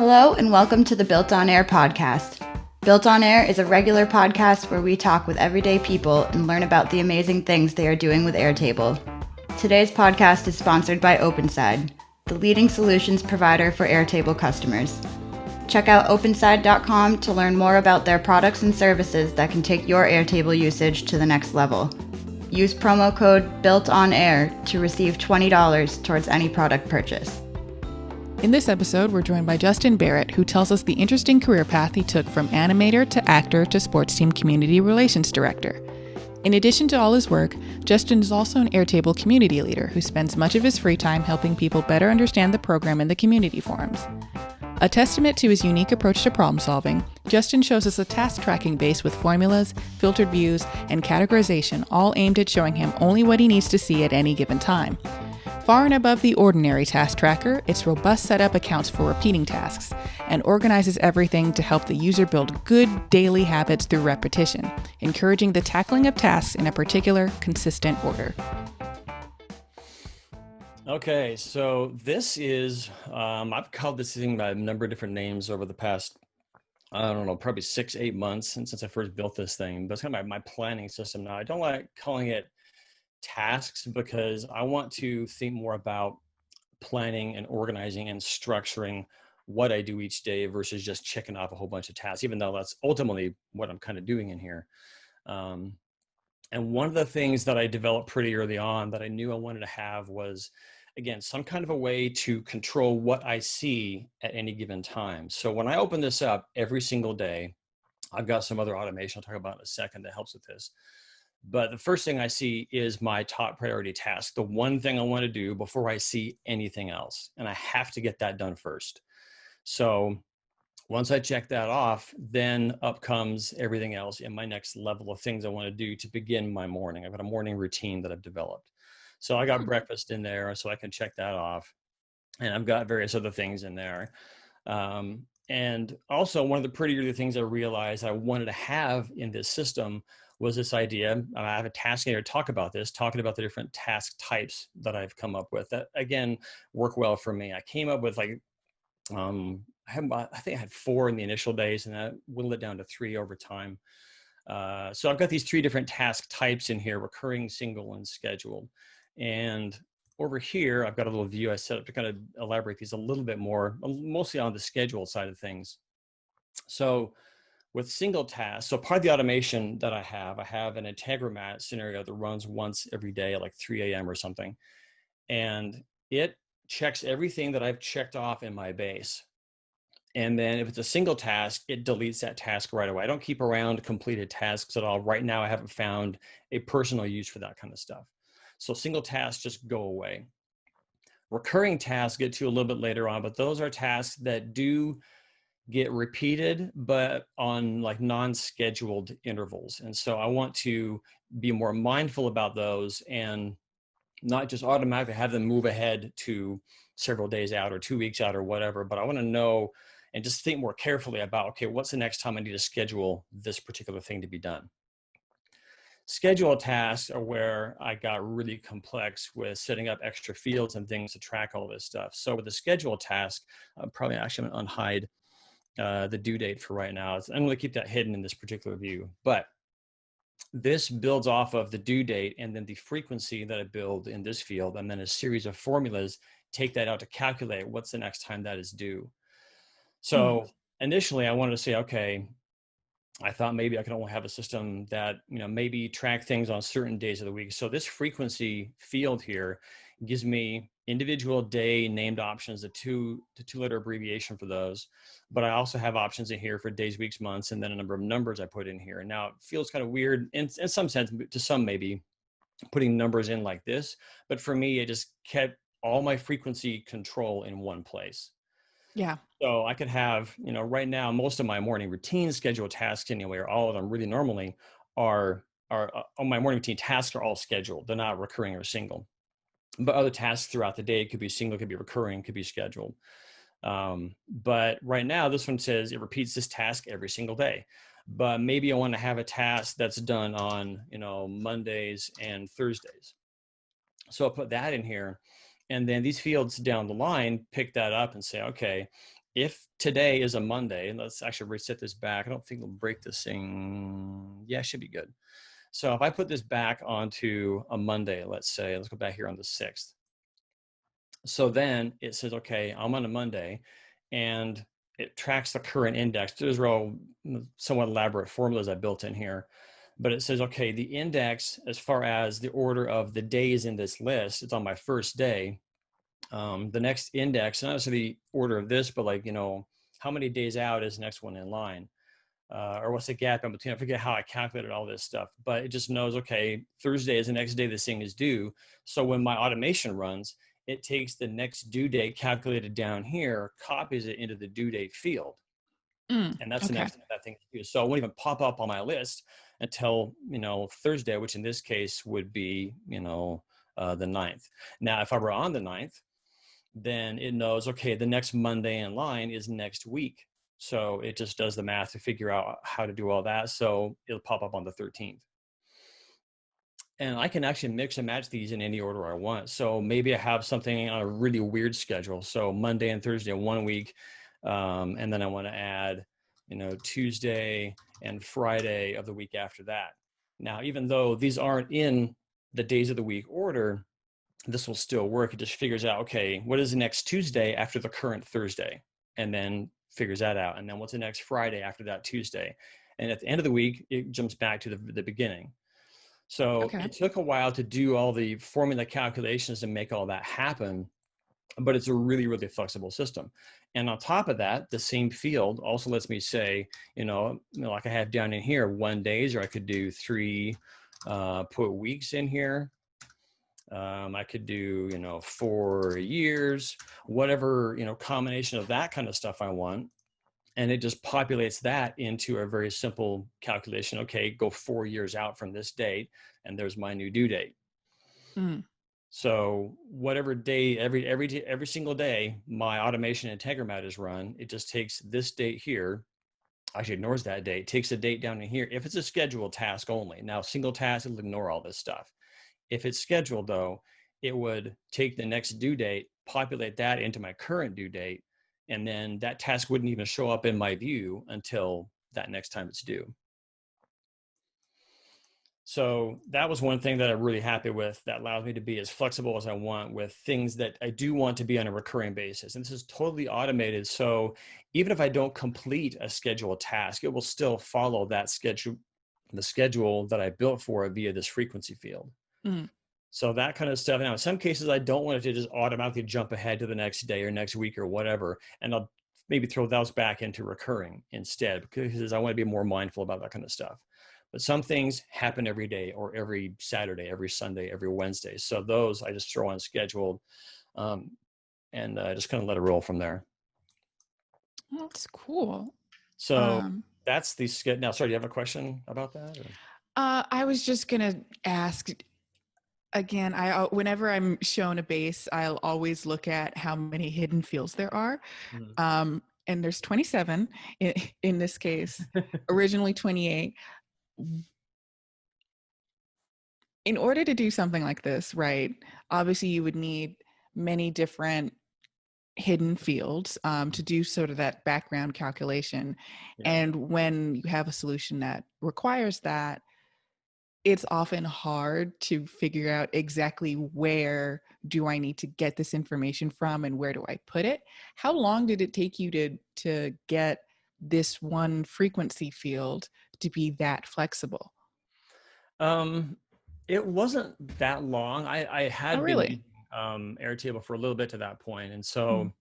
Hello and welcome to the Built on Air podcast. Built on Air is a regular podcast where we talk with everyday people and learn about the amazing things they are doing with Airtable. Today's podcast is sponsored by OpenSide, the leading solutions provider for Airtable customers. Check out openside.com to learn more about their products and services that can take your Airtable usage to the next level. Use promo code BuiltOnAir to receive $20 towards any product purchase. In this episode, we're joined by Justin Barrett, who tells us the interesting career path he took from animator to actor to sports team community relations director. In addition to all his work, Justin is also an Airtable Community Leader who spends much of his free time helping people better understand the program in the community forums. A testament to his unique approach to problem solving, Justin shows us a task tracking base with formulas, filtered views, and categorization, all aimed at showing him only what he needs to see at any given time. Far and above the ordinary task tracker, its robust setup accounts for repeating tasks and organizes everything to help the user build good daily habits through repetition, encouraging the tackling of tasks in a particular, consistent order. Okay, so this is, I've called this thing by a number of different names over the past, I don't know, probably 6-8 months since I first built this thing. But it's kind of my planning system now. I don't like calling it tasks because I want to think more about planning and organizing and structuring what I do each day versus just checking off a whole bunch of tasks, even though that's ultimately what I'm kind of doing in here. And one of the things that I developed pretty early on that I knew I wanted to have was, again, some kind of a way to control what I see at any given time. So when I open this up every single day, I've got some other automation I'll talk about in a second that helps with this. But the first thing I see is my top priority task, the one thing I want to do before I see anything else. And I have to get that done first. So once I check that off, then up comes everything else in my next level of things I want to do to begin my morning. I've got a morning routine that I've developed. So I got breakfast in there so I can check that off. And I've got various other things in there. And also one of the pretty early things I realized I wanted to have in this system was this idea. I have a task here to talk about this, talking about the different task types that I've come up with that, again, work well for me. I came up with I think I had 4 in the initial days and I whittled it down to 3 over time. So I've got these 3 different task types in here: recurring, single, and scheduled. And over here, I've got a little view I set up to kind of elaborate these a little bit more, mostly on the schedule side of things. So with single tasks, so part of the automation that I have an Integromat scenario that runs once every day at like 3 a.m. or something. And it checks everything that I've checked off in my base. And then if it's a single task, it deletes that task right away. I don't keep around completed tasks at all. Right now, I haven't found a personal use for that kind of stuff. So single tasks just go away. Recurring tasks get to a little bit later on, but those are tasks that do get repeated, but on like non-scheduled intervals. And so I want to be more mindful about those and not just automatically have them move ahead to several days out or 2 weeks out or whatever, but I want to know and just think more carefully about, okay, what's the next time I need to schedule this particular thing to be done? Scheduled tasks are where I got really complex with setting up extra fields and things to track all this stuff. So with the scheduled task, I'm probably actually going to unhide the due date for right now. I'm going to keep that hidden in this particular view, but this builds off of the due date and then the frequency that I build in this field, and then a series of formulas take that out to calculate what's the next time that is due. So initially I wanted to say, okay, I thought maybe I could only have a system that, maybe track things on certain days of the week. So this frequency field here gives me individual day named options, the two-letter abbreviation for those. But I also have options in here for days, weeks, months, and then a number of numbers I put in here. Now it feels kind of weird in some sense, to some maybe, putting numbers in like this. But for me, it just kept all my frequency control in one place. Yeah. So I could have, right now, most of my morning routine scheduled tasks anyway, or all of them really normally are on my morning routine tasks are all scheduled. They're not recurring or single. But other tasks throughout the day could be single, could be recurring, could be scheduled. But right now, this one says it repeats this task every single day. But maybe I want to have a task that's done on, Mondays and Thursdays. So I'll put that in here. And then these fields down the line pick that up and say, okay, if today is a Monday, and let's actually reset this back. I don't think we'll break this thing. Yeah, it should be good. So if I put this back onto a Monday, let's say, let's go back here on the 6th. So then it says, okay, I'm on a Monday, and it tracks the current index. Those are all somewhat elaborate formulas I built in here. But it says, okay, the index, as far as the order of the days in this list, it's on my first day. The next index, not necessarily the order of this, but like, how many days out is the next one in line? Or what's the gap in between? I forget how I calculated all this stuff, but it just knows, okay, Thursday is the next day this thing is due. So when my automation runs, it takes the next due date calculated down here, copies it into the due date field. And that's the next thing that thing is due. So it won't even pop up on my list until, Thursday, which in this case would be, the 9th. Now, if I were on the 9th, then it knows, okay, the next Monday in line is next week. So it just does the math to figure out how to do all that. So it'll pop up on the 13th. And I can actually mix and match these in any order I want. So maybe I have something on a really weird schedule. So Monday and Thursday, 1 week. And then I want to add, Tuesday and Friday of the week after that. Now, even though these aren't in the days of the week order, this will still work. It just figures out, okay, what is the next Tuesday after the current Thursday? And then figures that out. And then what's the next Friday after that Tuesday? And at the end of the week, it jumps back to the beginning. So it took a while to do all the formula calculations and make all that happen, but it's a really, really flexible system. And on top of that, the same field also lets me say, like I have down in here, 1 days, or I could do 3, put weeks in here. I could do, 4 years, whatever, combination of that kind of stuff I want. And it just populates that into a very simple calculation. Okay, go 4 years out from this date, and there's my new due date. So whatever day, every single day, my automation Integromat is run. It just takes this date here. Actually ignores that date, takes the date down in here. If it's a scheduled task only. Now, single task, it'll ignore all this stuff. If it's scheduled, though, it would take the next due date, populate that into my current due date, and then that task wouldn't even show up in my view until that next time it's due. So that was one thing that I'm really happy with, that allows me to be as flexible as I want with things that I do want to be on a recurring basis. And this is totally automated. So even if I don't complete a scheduled task, it will still follow that schedule, the schedule that I built for it via this frequency field. So that kind of stuff. Now, in some cases, I don't want it to just automatically jump ahead to the next day or next week or whatever. And I'll maybe throw those back into recurring instead, because I want to be more mindful about that kind of stuff. But some things happen every day, or every Saturday, every Sunday, every Wednesday. So those I just throw on scheduled, and just kind of let it roll from there. That's cool. So that's the schedule. Now, sorry, do you have a question about that? I was just going to ask, again, whenever I'm shown a base, I'll always look at how many hidden fields there are. And there's 27 in this case, originally 28. In order to do something like this, right, obviously you would need many different hidden fields to do sort of that background calculation. And when you have a solution that requires that, it's often hard to figure out exactly where do I need to get this information from and where do I put it. How long did it take you to get this one frequency field to be that flexible? It wasn't that long. I had been really? using Airtable for a little bit to that point, and so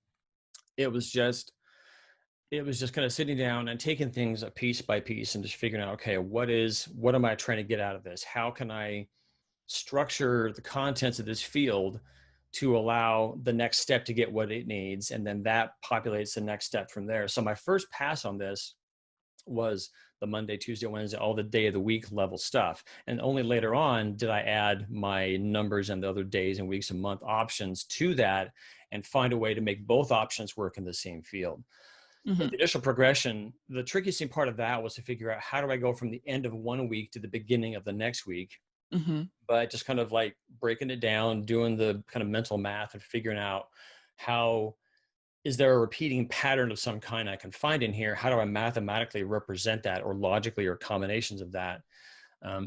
it was just kind of sitting down and taking things piece by piece and just figuring out, okay, what am I trying to get out of this? How can I structure the contents of this field to allow the next step to get what it needs, and then that populates the next step from there. So my first pass on this was the Monday, Tuesday, Wednesday, all the day of the week level stuff. And only later on did I add my numbers and the other days and weeks and month options to that and find a way to make both options work in the same field. But the initial progression, the trickiest part of that was to figure out, how do I go from the end of 1 week to the beginning of the next week? But just kind of like breaking it down, doing the kind of mental math and figuring out how is there a repeating pattern of some kind I can find in here? How do I mathematically represent that, or logically, or combinations of that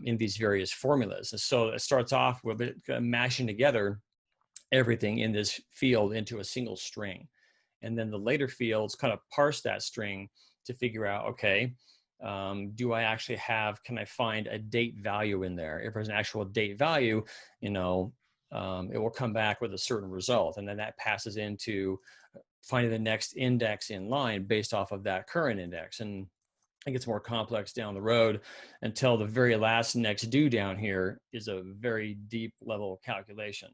in these various formulas? And so it starts off with it mashing together everything in this field into a single string. And then the later fields kind of parse that string to figure out, okay, do I actually can I find a date value in there? If there's an actual date value, it will come back with a certain result. And then that passes into finding the next index in line based off of that current index. And it gets more complex down the road until the very last next due down here is a very deep level calculation.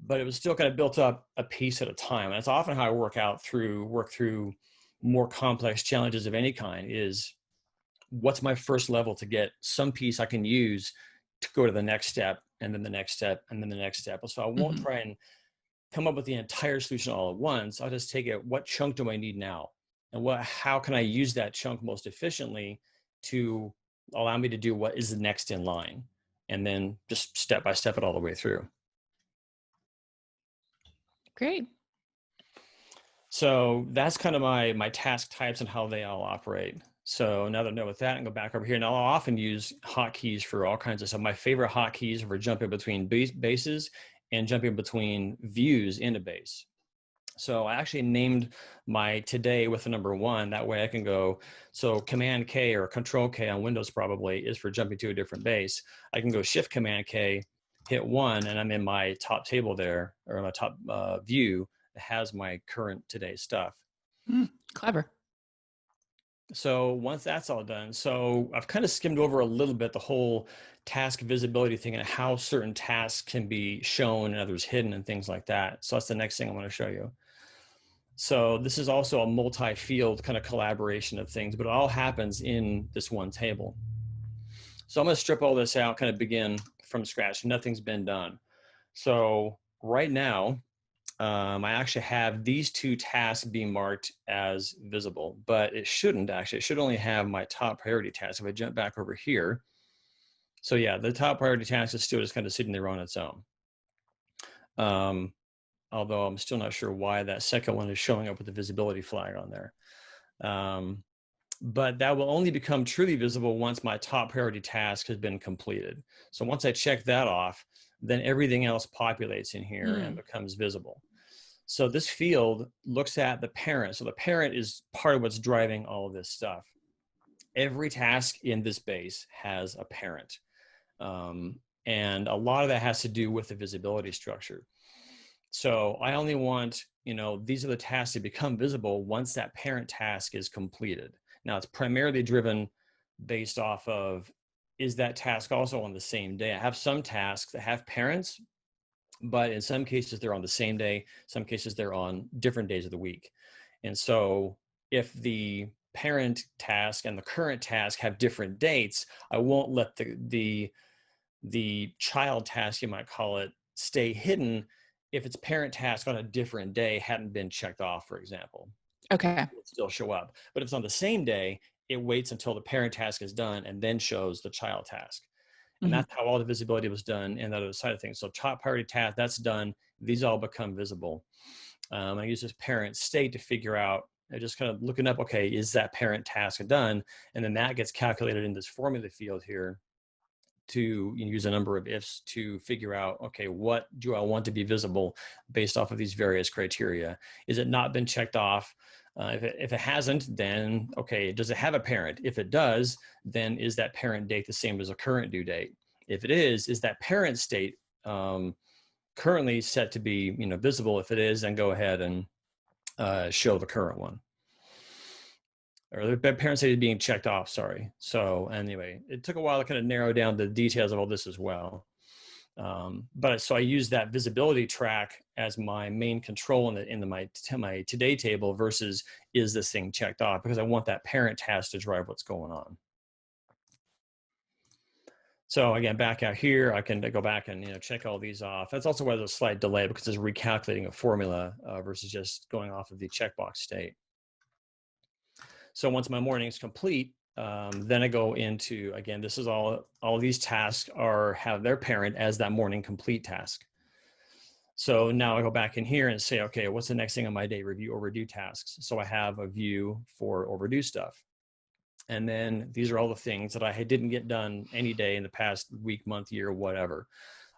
But it was still kind of built up a piece at a time. And that's often how I work through more complex challenges of any kind, is what's my first level to get some piece I can use to go to the next step, and then the next step, and then the next step. So I won't try and come up with the entire solution all at once. I'll just take it, what chunk do I need now? And how can I use that chunk most efficiently to allow me to do what is the next in line? And then just step by step it all the way through. Great. So that's kind of my task types and how they all operate. So now that I know with that, and go back over here, and I'll often use hotkeys for all kinds of stuff. My favorite hotkeys are for jumping between bases and jumping between views in a base. So I actually named my today with the number 1. That way I can go, so Command K or Control K on Windows probably is for jumping to a different base. I can go Shift Command K, hit 1, and I'm in my top table there, or my top view that has my current today stuff. Clever. So once that's all done, so I've kind of skimmed over a little bit the whole task visibility thing and how certain tasks can be shown and others hidden and things like that. So that's the next thing I want to show you. So this is also a multi-field kind of collaboration of things, but it all happens in this one table. So I'm going to strip all this out, kind of begin from scratch. Nothing's been done. So right now, I actually have these 2 tasks being marked as visible, but it shouldn't actually. It should only have my top priority task. If I jump back over here, so yeah, the top priority task is still just kind of sitting there on its own. Although I'm still not sure why that second one is showing up with the visibility flag on there. But that will only become truly visible once my top priority task has been completed. So once I check that off, then everything else populates in here and becomes visible. So this field looks at the parent. So the parent is part of what's driving all of this stuff. Every task in this base has a parent. And a lot of that has to do with the visibility structure. So I only want, these are the tasks to become visible once that parent task is completed. Now it's primarily driven based off of, is that task also on the same day? I have some tasks that have parents, but in some cases they're on the same day. Some cases they're on different days of the week. And so if the parent task and the current task have different dates, I won't let the child task, you might call it, stay hidden if its parent task on a different day hadn't been checked off, for example. Okay. It'll still show up. But if it's on the same day, it waits until the parent task is done and then shows the child task. And that's how all the visibility was done and the other side of things. So top priority task, that's done. These all become visible. I use this parent state to figure out, just kind of looking up, okay, is that parent task done? And then that gets calculated in this formula field here to use a number of ifs to figure out, okay, what do I want to be visible based off of these various criteria? Is it not been checked off? If it hasn't, then, okay, does it have a parent? If it does, then is that parent date the same as a current due date? If it is that parent state currently set to be visible? If it is, then go ahead and show the current one. Or the parent state is being checked off, sorry. So anyway, it took a while to kind of narrow down the details of all this as well. So I use that visibility track as my main control in my today table versus is this thing checked off, because I want that parent task to drive what's going on. So again, back out here, I can go back and check all these off. That's also why there's a slight delay, because it's recalculating a formula versus just going off of the checkbox state. So once my morning is complete, then I go into, again, this is all of these tasks have their parent as that morning complete task. So now I go back in here and say, okay, what's the next thing on my day? Review overdue tasks. So I have a view for overdue stuff. And then these are all the things that I didn't get done any day in the past week, month, year, whatever.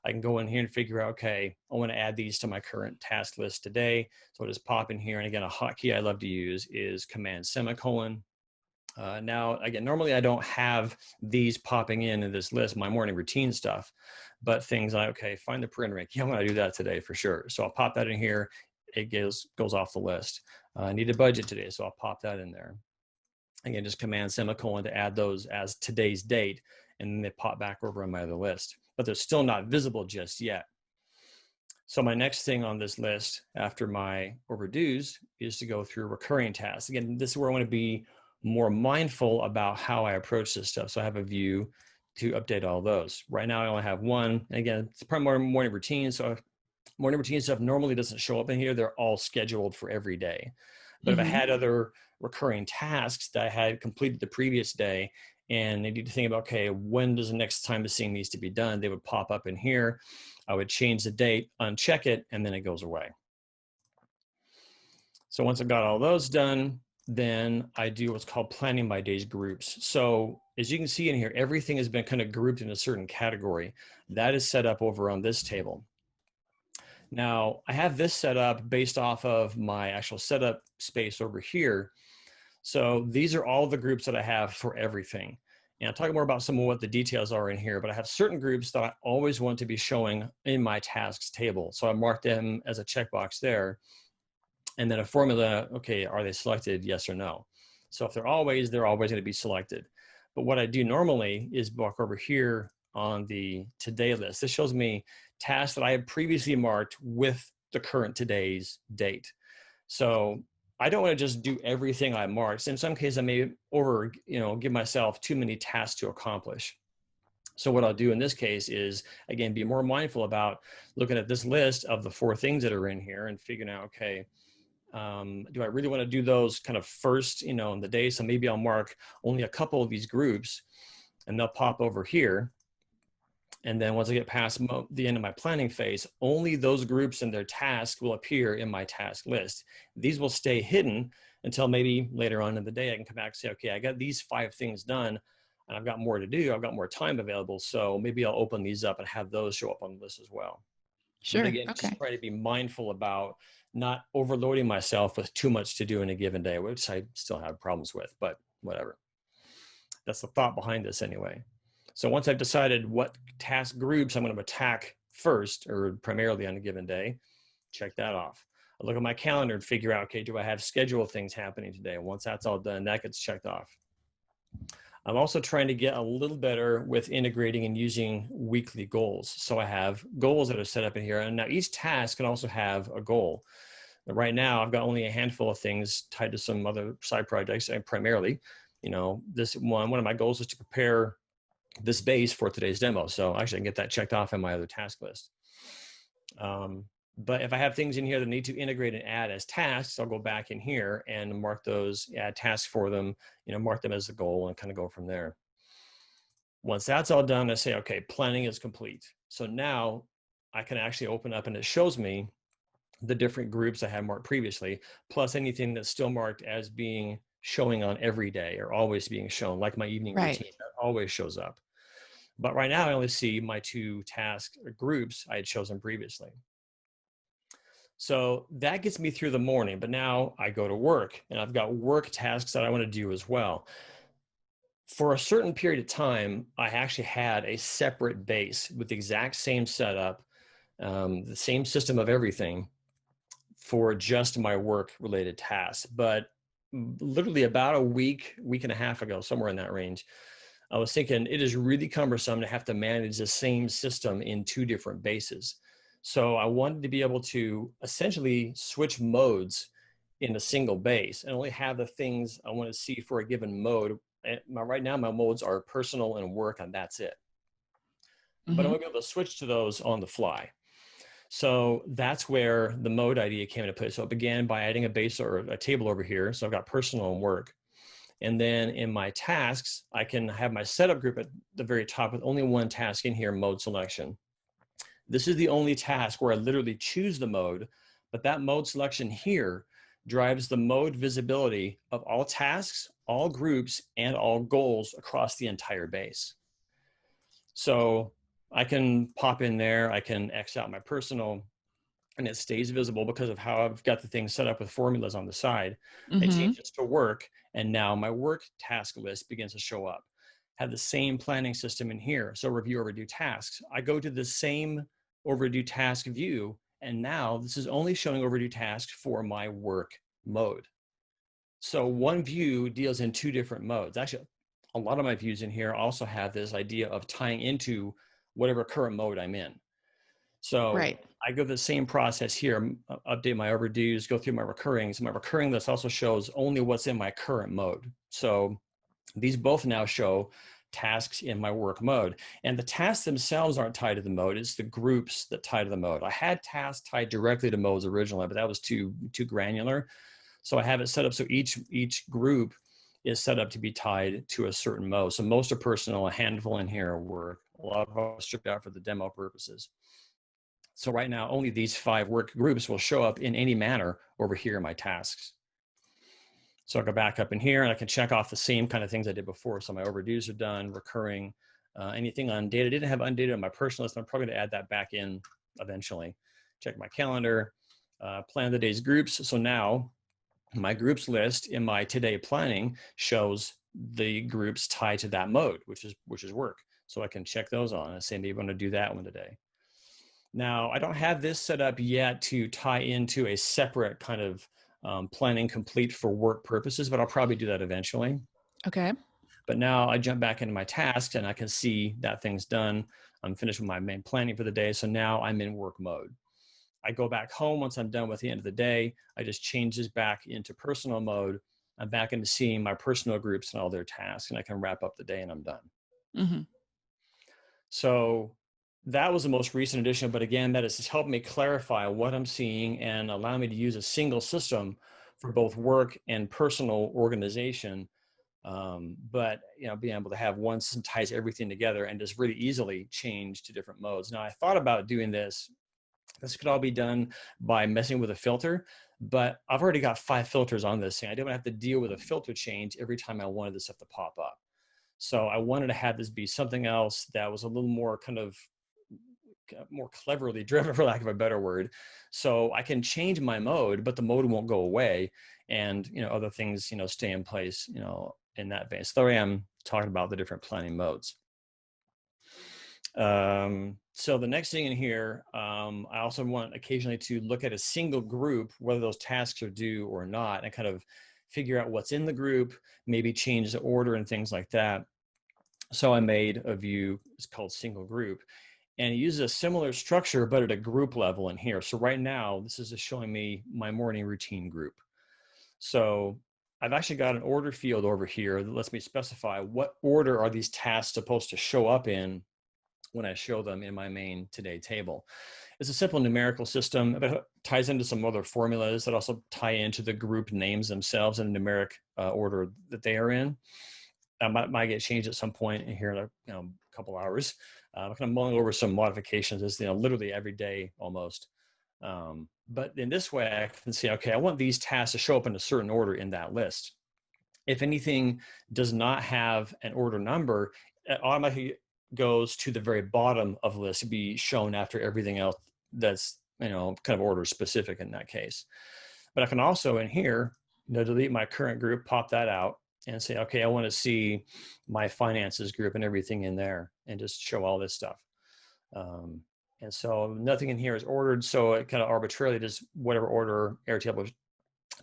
I can go in here and figure out, okay, I want to add these to my current task list today. So I just pop in here. And again, a hotkey I love to use is Command semicolon. Now, again, normally I don't have these popping in this list, my morning routine stuff, but things like, okay, find the printer ink. Yeah, I'm going to do that today for sure. So I'll pop that in here. It goes off the list. I need a budget today, so I'll pop that in there. Again, just Command semicolon to add those as today's date, and then they pop back over on my other list, but they're still not visible just yet. So my next thing on this list after my overdues is to go through recurring tasks. Again, this is where I want to be more mindful about how I approach this stuff. So I have a view to update all those. Right now I only have one. And again, it's probably morning routine. So morning routine stuff normally doesn't show up in here. They're all scheduled for every day. But if I had other recurring tasks that I had completed the previous day and I need to think about, okay, when does the next time this thing needs to be done? They would pop up in here. I would change the date, uncheck it, and then it goes away. So once I've got all those done, then I do what's called planning by days groups. So as you can see in here, everything has been kind of grouped in a certain category. That is set up over on this table. Now, I have this set up based off of my actual setup space over here. So these are all the groups that I have for everything. And I'll talk more about some of what the details are in here, but I have certain groups that I always want to be showing in my tasks table. So I marked them as a checkbox there. And then a formula, okay, are they selected, yes or no? So if they're always going to be selected. But what I do normally is walk over here on the today list. This shows me tasks that I have previously marked with the current today's date. So I don't want to just do everything I marked. In some cases, I may give myself too many tasks to accomplish. So what I'll do in this case is, again, be more mindful about looking at this list of the 4 things that are in here and figuring out, okay, do I really want to do those kind of first, in the day? So maybe I'll mark only a couple of these groups and they'll pop over here. And then once I get past the end of my planning phase, only those groups and their tasks will appear in my task list. These will stay hidden until maybe later on in the day, I can come back and say, okay, I got these 5 things done and I've got more to do. I've got more time available. So maybe I'll open these up and have those show up on the list as well. Sure. But again, just try to be mindful about not overloading myself with too much to do in a given day, which I still have problems with, but whatever. That's the thought behind this anyway. So once I've decided what task groups I'm going to attack first or primarily on a given day, check that off. I look at my calendar and figure out, okay, do I have scheduled things happening today? Once that's all done, that gets checked off. I'm also trying to get a little better with integrating and using weekly goals. So I have goals that are set up in here. And now each task can also have a goal. Right now, I've got only a handful of things tied to some other side projects. And primarily, this one of my goals is to prepare this base for today's demo. So actually I can get that checked off in my other task list. But if I have things in here that need to integrate and add as tasks, I'll go back in here and mark those, add tasks for them, mark them as the goal and kind of go from there. Once that's all done, I say, okay, planning is complete. So now I can actually open up and it shows me the different groups I had marked previously, plus anything that's still marked as being showing on every day or always being shown, like my evening routine that always shows up. But right now I only see my 2 task groups I had chosen previously. So that gets me through the morning, but now I go to work and I've got work tasks that I want to do as well. For a certain period of time, I actually had a separate base with the exact same setup, the same system of everything for just my work related tasks. But literally about a week and a half ago, somewhere in that range, I was thinking it is really cumbersome to have to manage the same system in 2 different bases. So I wanted to be able to essentially switch modes in a single base and only have the things I want to see for a given mode. Right now, my modes are personal and work, and that's it. But I want to be able to switch to those on the fly. So that's where the mode idea came into play. So it began by adding a base or a table over here. So I've got personal and work. And then in my tasks, I can have my setup group at the very top with only one task in here, mode selection. This is the only task where I literally choose the mode, but that mode selection here drives the mode visibility of all tasks, all groups, and all goals across the entire base. So I can pop in there, I can X out my personal, and it stays visible because of how I've got the thing set up with formulas on the side. I change this to work, and now my work task list begins to show up. Have the same planning system in here. So review overdue tasks. I go to the same overdue task view, and now this is only showing overdue tasks for my work mode. So one view deals in two different modes. Actually, a lot of my views in here also have this idea of tying into whatever current mode I'm in. So Right. I go the same process here, update my overdues, go through my recurrings. My recurring list also shows only what's in my current mode. So these both now show tasks in my work mode. And the tasks themselves aren't tied to the mode. It's the groups that tie to the mode. I had tasks tied directly to modes originally, but that was too granular. So I have it set up so each group is set up to be tied to a certain mode. So most are personal, a handful in here are work. A lot of them are stripped out for the demo purposes. So right now, only these 5 work groups will show up in any manner over here in my tasks. So I'll go back up in here and I can check off the same kind of things I did before. So my overdues are done, recurring, anything undated. I didn't have undated on my personal list. I'm probably gonna add that back in eventually. Check my calendar, plan the day's groups. So now my groups list in my today planning shows the groups tied to that mode, which is work. So I can check those on and say, maybe I want to do that one today. Now, I don't have this set up yet to tie into a separate kind of planning complete for work purposes, but I'll probably do that eventually. Okay. But now I jump back into my tasks and I can see that thing's done. I'm finished with my main planning for the day. So now I'm in work mode. I go back home once I'm done with the end of the day. I just change this back into personal mode. I'm back into seeing my personal groups and all their tasks, and I can wrap up the day and I'm done. Mm-hmm. So that was the most recent addition, but again, that has helped me clarify what I'm seeing and allow me to use a single system for both work and personal organization. But being able to have one system ties everything together and just really easily change to different modes. Now, I thought about doing this. This could all be done by messing with a filter, but I've already got 5 filters on this thing. I don't have to deal with a filter change every time I wanted this stuff to pop up. So I wanted to have this be something else that was a little more kind of more cleverly driven, for lack of a better word. So I can change my mode, but the mode won't go away, and other things stay in place in that vein. So there I am talking about the different planning modes. So the next thing in here, I also want occasionally to look at a single group, whether those tasks are due or not, and kind of figure out what's in the group, maybe change the order and things like that. So I made a view, it's called single group, and it uses a similar structure, but at a group level in here. So right now, this is just showing me my morning routine group. So I've actually got an order field over here that lets me specify what order are these tasks supposed to show up in when I show them in my main today table. It's a simple numerical system, but it ties into some other formulas that also tie into the group names themselves in the numeric order that they are in. Might get changed at some point in here in a couple hours. I'm kind of mulling over some modifications. It's literally every day almost. But in this way, I can say, okay, I want these tasks to show up in a certain order in that list. If anything does not have an order number, it automatically goes to the very bottom of the list to be shown after everything else that's kind of order specific in that case. But I can also in here delete my current group, pop that out, and say, okay, I want to see my finances group and everything in there, and just show all this stuff. And so nothing in here is ordered, so it kind of arbitrarily does whatever order Airtable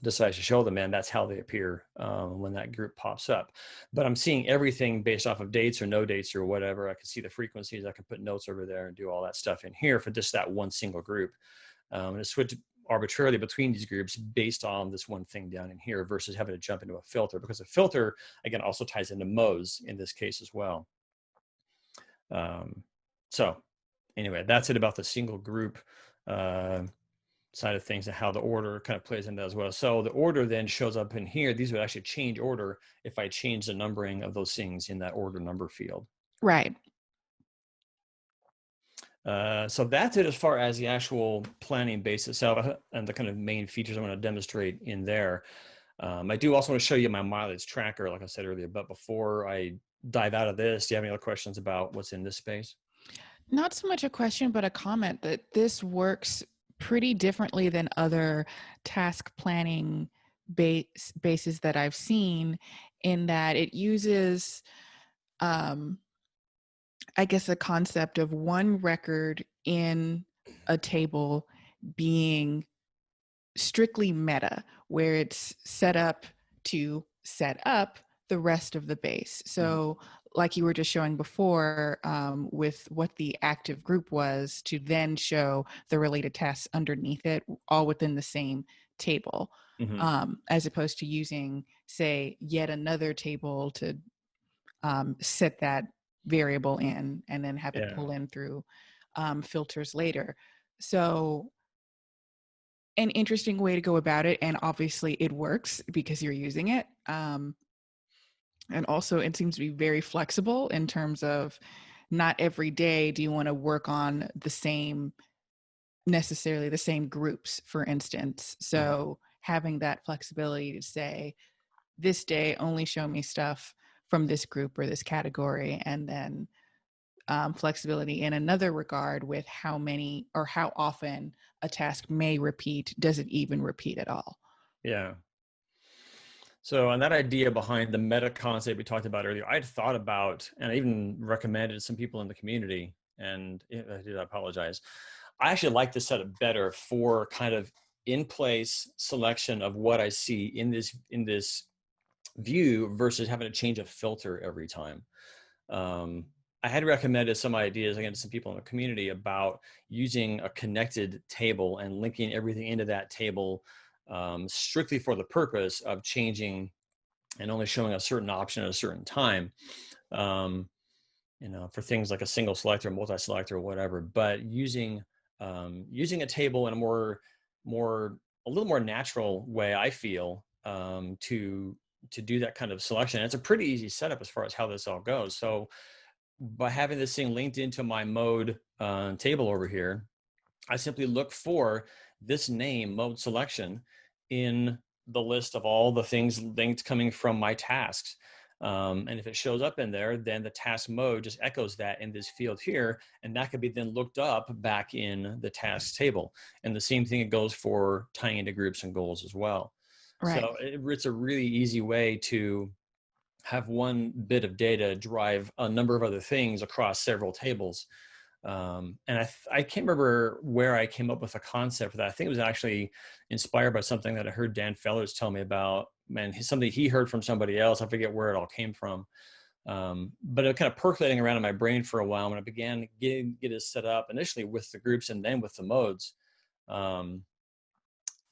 decides to show them in, that's how they appear when that group pops up. But I'm seeing everything based off of dates or no dates or whatever. I can see the frequencies. I can put notes over there and do all that stuff in here for just that one single group. And it's switched arbitrarily between these groups based on this one thing down in here versus having to jump into a filter, because a filter, again, also ties into modes in this case as well. So anyway, that's it about the single group side of things and how the order kind of plays into that as well. So the order then shows up in here. These would actually change order if I change the numbering of those things in that order number field. Right. So that's it as far as the actual planning base itself and the kind of main features I want to demonstrate in there. I do also want to show you my mileage tracker, like I said earlier, but before I dive out of this, do you have any other questions about what's in this space? Not so much a question, but a comment that this works pretty differently than other task planning bases that I've seen, in that it uses, um, I guess, a concept of one record in a table being strictly meta, where it's set up to set up the rest of the base. Mhm. So, like you were just showing before, with what the active group was, to then show the related tasks underneath it, all within the same table, Mhm. as opposed to using, say, yet another table to set that variable in and then have it Yeah. pull in through filters later. So, an interesting way to go about it, and obviously it works because you're using it. And also it seems to be very flexible in terms of, not every day do you want to work on the same, necessarily the same groups, for instance. Mhm. So having that flexibility to say, this day only show me stuff from this group or this category, and then flexibility in another regard with how many or how often a task may repeat. Does it even repeat at all? Yeah. So, and that idea behind the meta concept we talked about earlier, I'd thought about, and I even recommended to some people in the community. And I did apologize. I actually like this setup better for kind of in place selection of what I see in this view versus having to change a filter every time. Um, I had recommended some ideas again to some people in the community about using a connected table and linking everything into that table, strictly for the purpose of changing and only showing a certain option at a certain time. Um, for things like a single select or multi-select or whatever, but using a table in a a little more natural way, I feel, to do that kind of selection. And it's a pretty easy setup as far as how this all goes. So by having this thing linked into my mode table over here, I simply look for this name, mode selection, in the list of all the things linked coming from my tasks. And if it shows up in there, then the task mode just echoes that in this field here. And that could be then looked up back in the tasks table. And the same thing it goes for tying into groups and goals as well. Right. So it's a really easy way to have one bit of data drive a number of other things across several tables. And I can't remember where I came up with a concept for that. I think it was actually inspired by something that I heard Dan Fellers tell me about, and something he heard from somebody else. I forget where it all came from. But it was kind of percolating around in my brain for a while when I began get it set up initially with the groups and then with the modes. Um,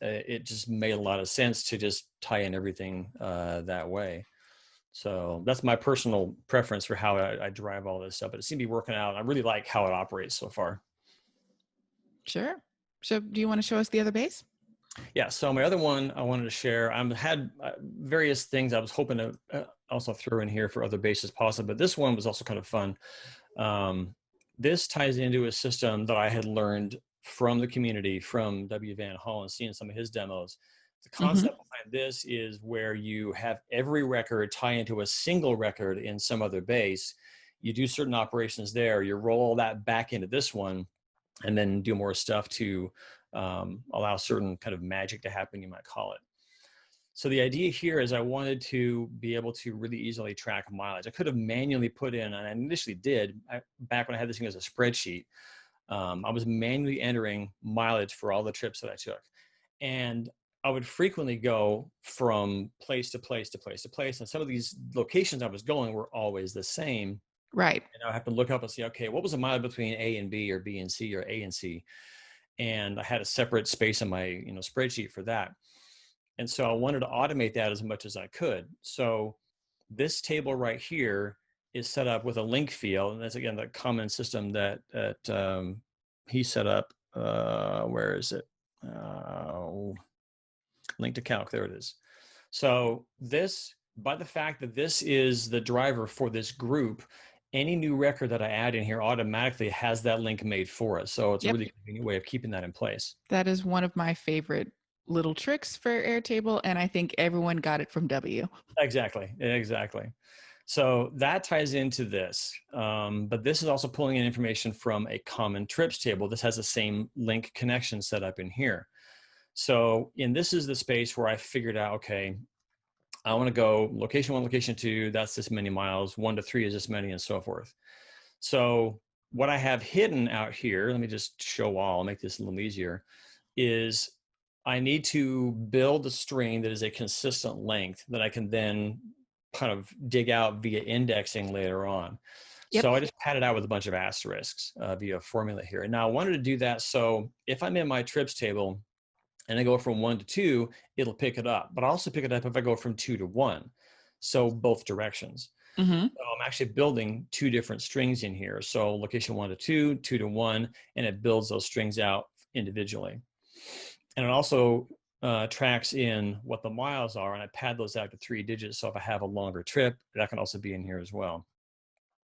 it just made a lot of sense to just tie in everything that way. So that's my personal preference for how I drive all this stuff, but it seems to be working out. I really like how it operates so far. Sure. So, do you want to show us the other base? Yeah. So my other one I wanted to share, I had various things I was hoping to also throw in here for other bases possible, but this one was also kind of fun. Um, this ties into a system that I had learned from the community, from W. Van Hollen, seeing some of his demos. The Mm-hmm. concept behind this is where you have every record tie into a single record in some other base. You do certain operations there, you roll all that back into this one, and then do more stuff to allow certain kind of magic to happen, you might call it. So the idea here is I wanted to be able to really easily track mileage. I could have manually put in, and I initially did, back when I had this thing as a spreadsheet, I was manually entering mileage for all the trips that I took. And I would frequently go from place to place to place to place. And some of these locations I was going were always the same. Right. And I have to look up and see, okay, what was the mileage between A and B or B and C or A and C? And I had a separate space on my spreadsheet for that. And so I wanted to automate that as much as I could. So this table right here is set up with a link field, and that's again the common system that he set up. Where is it? Link to calc. There it is. So this, by the fact that this is the driver for this group, any new record that I add in here automatically has that link made for us. So it's a Yep. really convenient way of keeping that in place. That is one of my favorite little tricks for Airtable, and I think everyone got it from W. Exactly. Exactly. So that ties into this. But this is also pulling in information from a common trips table. This has the same link connection set up in here. So, and this is the space where I figured out, okay, I want to go location 1, location 2, that's this many miles, 1 to 3 is this many, and so forth. So what I have hidden out here, let me just show all, I'll make this a little easier, is I need to build a string that is a consistent length that I can then kind of dig out via indexing later on. Yep. So I just pad it out with a bunch of asterisks via a formula here. And now I wanted to do that. So if I'm in my trips table and I go from 1 to 2, it'll pick it up. But I also pick it up if I go from 2 to 1. So both directions. Mm-hmm. So I'm actually building 2 different strings in here. So location 1 to 2, 2 to 1, and it builds those strings out individually. And it also tracks in what the miles are, and I pad those out to 3 digits. So if I have a longer trip, that can also be in here as well.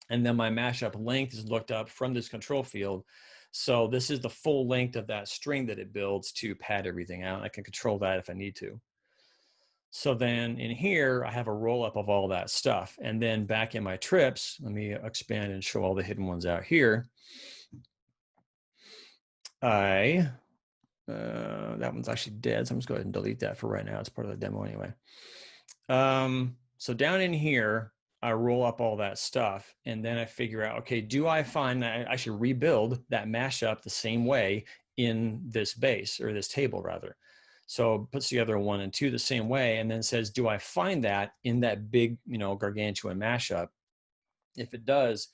And then my mashup length is looked up from this control field. So this is the full length of that string that it builds to pad everything out. I can control that if I need to. So then in here, I have a roll up of all that stuff. And then back in my trips, let me expand and show all the hidden ones out here. That one's actually dead. So I'm just going to go ahead and delete that for right now. It's part of the demo anyway. So down in here, I roll up all that stuff and then I figure out, okay, do I find that I should rebuild that mashup the same way in this base, or this table rather. So puts together 1 and 2 the same way, and then says, do I find that in that big, gargantuan mashup? If it does,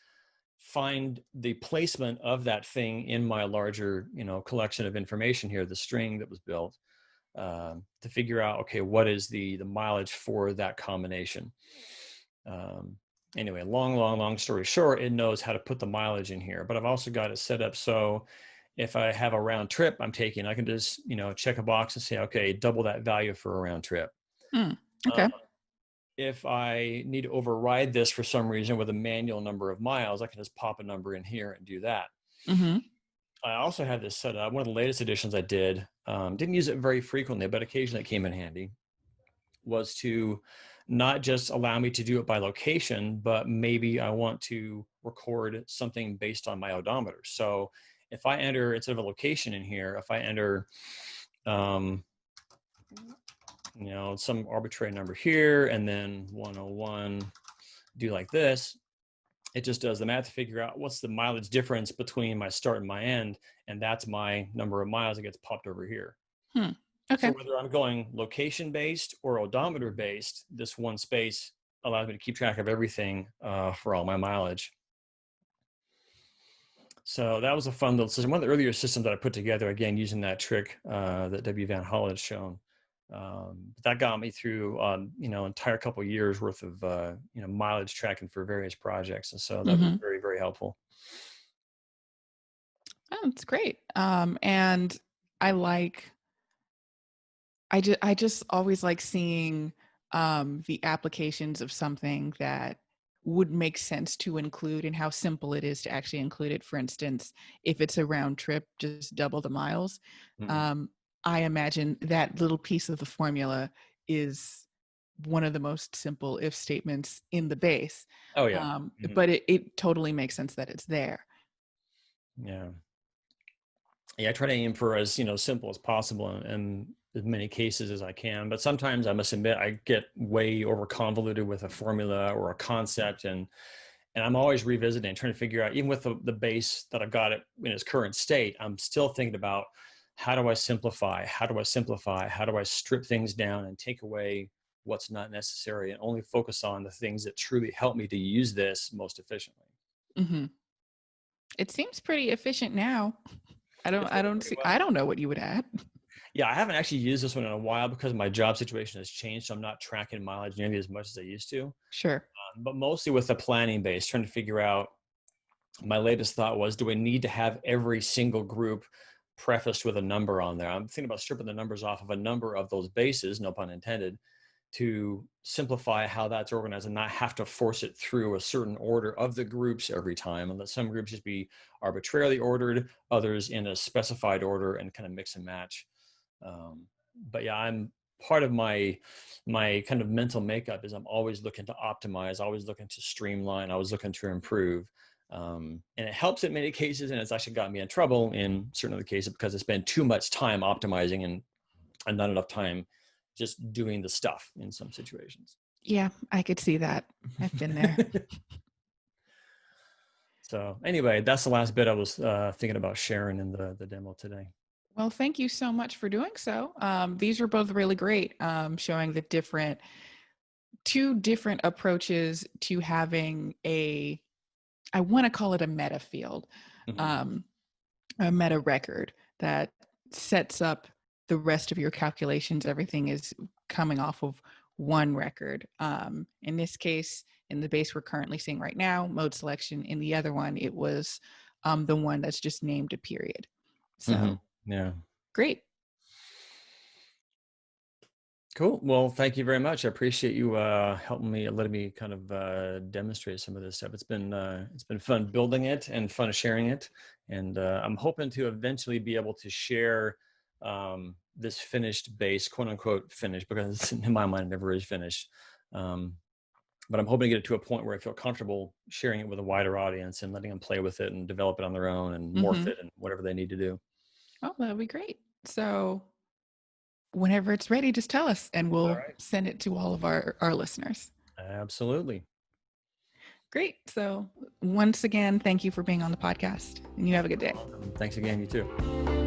find the placement of that thing in my larger, collection of information here, the string that was built, to figure out, okay, what is the mileage for that combination? Anyway, long story short, it knows how to put the mileage in here, but I've also got it set up so if I have a round trip I'm taking, I can just, check a box and say, okay, double that value for a round trip. Okay. If I need to override this for some reason with a manual number of miles, I can just pop a number in here and do that. Mm-hmm. I also have this set up. One of the latest editions I didn't use it very frequently, but occasionally it came in handy, was to not just allow me to do it by location, but maybe I want to record something based on my odometer. So if I enter, instead of a location in here, if I enter, some arbitrary number here, and then 101, do like this, it just does the math to figure out what's the mileage difference between my start and my end. And that's my number of miles that gets popped over here. Okay. So whether I'm going location based or odometer based, this one space allows me to keep track of everything for all my mileage. So that was a fun little system. One of the earlier systems that I put together, again, using that trick that W. Van Hall had shown. That got me through, entire couple of years worth of, mileage tracking for various projects. And so that was very, very helpful. Oh, that's great. And I just always like seeing the applications of something that would make sense to include and how simple it is to actually include it. For instance, if it's a round trip, just double the miles. I imagine that little piece of the formula is one of the most simple if statements in the base. Oh, yeah. But it totally makes sense that it's there. Yeah. Yeah, I try to aim for as, simple as possible and as many cases as I can. But sometimes I must admit I get way over convoluted with a formula or a concept, and I'm always revisiting, trying to figure out, even with the base that I've got it in its current state, I'm still thinking about how do I simplify? How do I simplify? How do I strip things down and take away what's not necessary and only focus on the things that truly help me to use this most efficiently? Mm-hmm. It seems pretty efficient now. I don't know what you would add. Yeah, I haven't actually used this one in a while because my job situation has changed. So I'm not tracking mileage nearly as much as I used to. Sure. But mostly with the planning base, trying to figure out, my latest thought was, do I need to have every single group prefaced with a number on there? I'm thinking about stripping the numbers off of a number of those bases, no pun intended, to simplify how that's organized and not have to force it through a certain order of the groups every time, and let some groups just be arbitrarily ordered, others in a specified order, and kind of mix and match. But yeah, I'm part of my kind of mental makeup is I'm always looking to optimize, always looking to streamline, always looking to improve. And it helps in many cases, and it's actually gotten me in trouble in certain other cases because I spend too much time optimizing and not enough time just doing the stuff in some situations. Yeah, I could see that. I've been there. So anyway, that's the last bit I was thinking about sharing in the demo today. Well, thank you so much for doing so. These were both really great, showing the two different approaches to having I want to call it a meta field, a meta record that sets up the rest of your calculations. Everything is coming off of one record. In this case, in the base we're currently seeing right now, mode selection. In the other one, it was the one that's just named a period. So yeah, great. Cool. Well, thank you very much. I appreciate you helping me, letting me kind of demonstrate some of this stuff. It's been fun building it and fun sharing it, and I'm hoping to eventually be able to share this finished base, quote unquote finished, because in my mind it never is finished. But I'm hoping to get it to a point where I feel comfortable sharing it with a wider audience and letting them play with it and develop it on their own and morph it and whatever they need to do. Oh, that'd be great. So whenever it's ready, just tell us and we'll send it to all of our listeners. Absolutely. Great. So once again, thank you for being on the podcast, and you have a good day. Thanks again. You too.